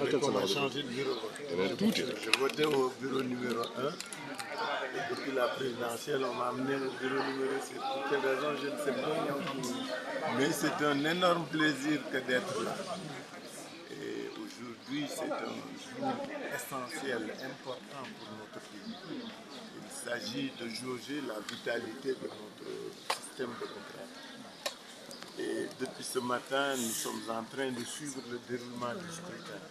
On a changé de bureau. Je votais au bureau numéro 1. Et depuis la présidentielle, on m'a amené au bureau numéro 6. Pour quelle raison, je ne sais pas. Mais c'est un énorme plaisir que d'être là. Et aujourd'hui, c'est un jour essentiel, important pour notre pays. Il s'agit de jauger la vitalité de notre système démocratique. Et depuis ce matin, nous sommes en train de suivre le déroulement du scrutin.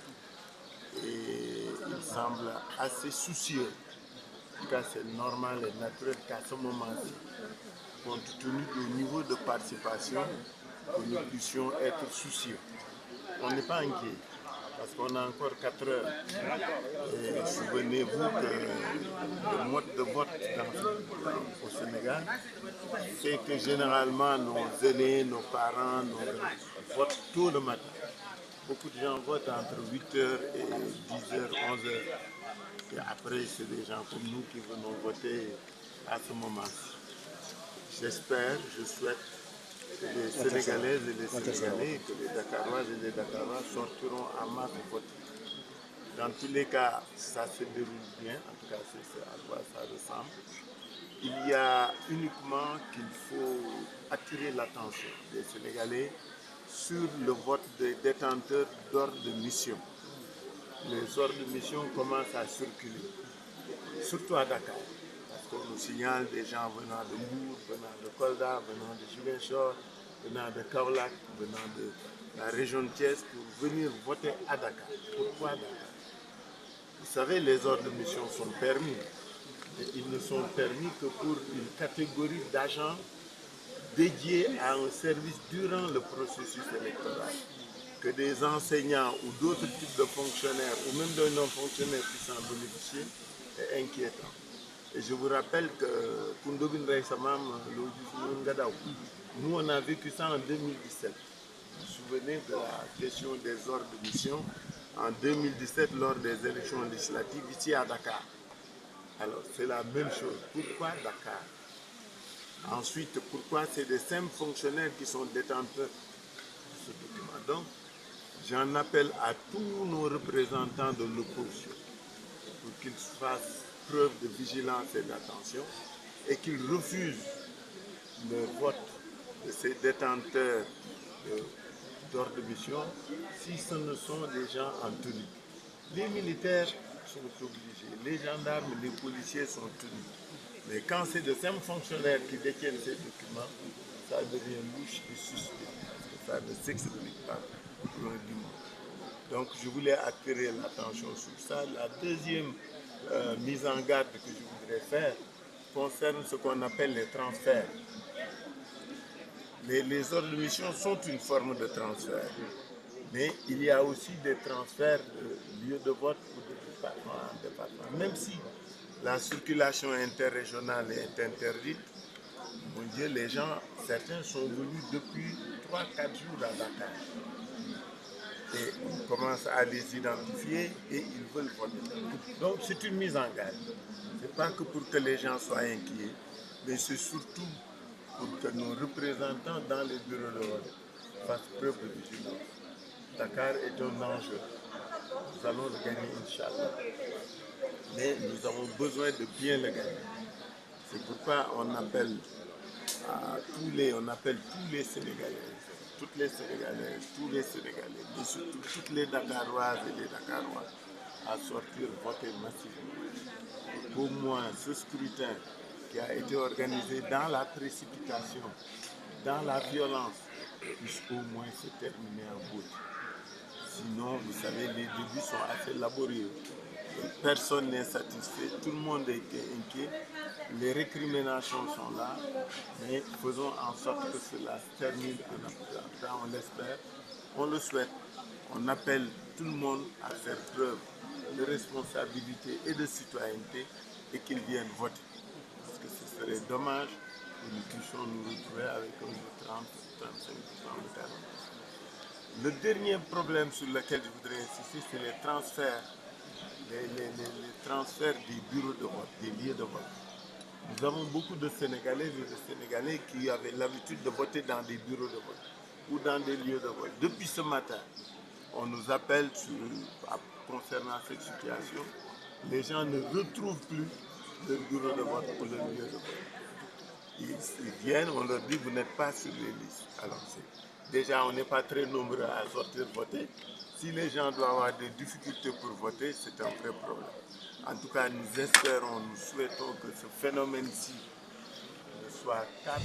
Et il semble assez soucieux. En tout cas, c'est normal et naturel qu'à ce moment-ci, compte tenu du niveau de participation, que nous puissions être soucieux. On n'est pas inquiet, parce qu'on a encore 4 heures. Et souvenez-vous que le mode de vote au Sénégal fait que généralement nos aînés, nos parents, votent tôt le matin. Beaucoup de gens votent entre 8h et 10h, 11h. Et après, c'est des gens comme nous qui venons voter à ce moment-ci. J'espère, je souhaite que les Sénégalaises et les Sénégalais, que les Dakaroises et les Dakarois sortiront en masse voter. Dans tous les cas, ça se déroule bien, en tout cas c'est à quoi ça ressemble. Il y a uniquement qu'il faut attirer l'attention des Sénégalais sur le vote des détenteurs d'ordre de mission. Les ordres de mission commencent à circuler, surtout à Dakar, parce qu'on nous signale des gens venant de Mbour, venant de Kolda, venant de Ziguinchor, venant de Kaolack, venant de la région de Thiès pour venir voter à Dakar. Pourquoi Dakar? Vous savez, les ordres de mission sont permis. Et ils ne sont permis que pour une catégorie d'agents dédiés à un service durant le processus électoral. Que des enseignants ou d'autres types de fonctionnaires, ou même de non-fonctionnaires qui s'en bénéficient, est inquiétant. Et je vous rappelle que nous on a vécu ça en 2017. Vous vous souvenez de la question des ordres de mission en 2017 lors des élections législatives ici à Dakar. Alors c'est la même chose. Pourquoi Dakar? Ensuite, pourquoi c'est des simples fonctionnaires qui sont détenteurs de ce document? Donc, j'en appelle à tous nos représentants de l'opposition pour qu'ils fassent preuve de vigilance et d'attention et qu'ils refusent le vote de ces détenteurs d'ordre de mission si ce ne sont des gens en tenue. Les militaires sont obligés, les gendarmes, les policiers sont tenus. Mais quand c'est de simples fonctionnaires qui détiennent ces documents, ça devient louche et suspect, parce que ça ne s'explique pas loin du monde. Donc je voulais attirer l'attention sur ça. La deuxième mise en garde que je voudrais faire concerne ce qu'on appelle les transferts. Les ordres de mission sont une forme de transfert, mais il y a aussi des transferts de lieu de vote ou de département en département. Même si la circulation interrégionale est interdite, mon Dieu, les gens, certains sont venus depuis 3-4 jours à Dakar. Et on commence à les identifier et ils veulent voter. Donc c'est une mise en garde. Ce n'est pas que pour que les gens soient inquiets, mais c'est surtout pour que nos représentants dans les bureaux de vote fassent preuve de vigilance. Dakar est un enjeu. Nous allons le gagner, Inch'Allah. Mais nous avons besoin de bien le gagner. C'est pourquoi on appelle tous les Sénégalais, toutes les Sénégalaises, tous les Sénégalais, mais surtout toutes les Dakaroises et les Dakarois à sortir voter massivement. Pour moi, ce scrutin qui a été organisé dans la précipitation, dans la violence, puisse au moins se terminer en beauté. Sinon, vous savez, les débuts sont assez laborieux. Personne n'est satisfait, tout le monde est inquiet. Les récriminations sont là, mais faisons en sorte que cela se termine en application. On l'espère, on le souhaite. On appelle tout le monde à faire preuve de responsabilité et de citoyenneté et qu'ils viennent voter. Parce que ce serait dommage que nous puissions nous retrouver avec un 30-35% de 40%. Le dernier problème sur lequel je voudrais insister, c'est les transferts, les transferts des bureaux de vote, des lieux de vote. Nous avons beaucoup de Sénégalaises et de Sénégalais qui avaient l'habitude de voter dans des bureaux de vote ou dans des lieux de vote. Depuis ce matin, on nous appelle concernant cette situation. Les gens ne retrouvent plus leur bureau de vote ou leur lieu de vote. Ils viennent, on leur dit vous n'êtes pas sur les listes. Alors déjà, on n'est pas très nombreux à sortir voter. Si les gens doivent avoir des difficultés pour voter, c'est un vrai problème. En tout cas, nous espérons, nous souhaitons que ce phénomène-ci ne soit qu'à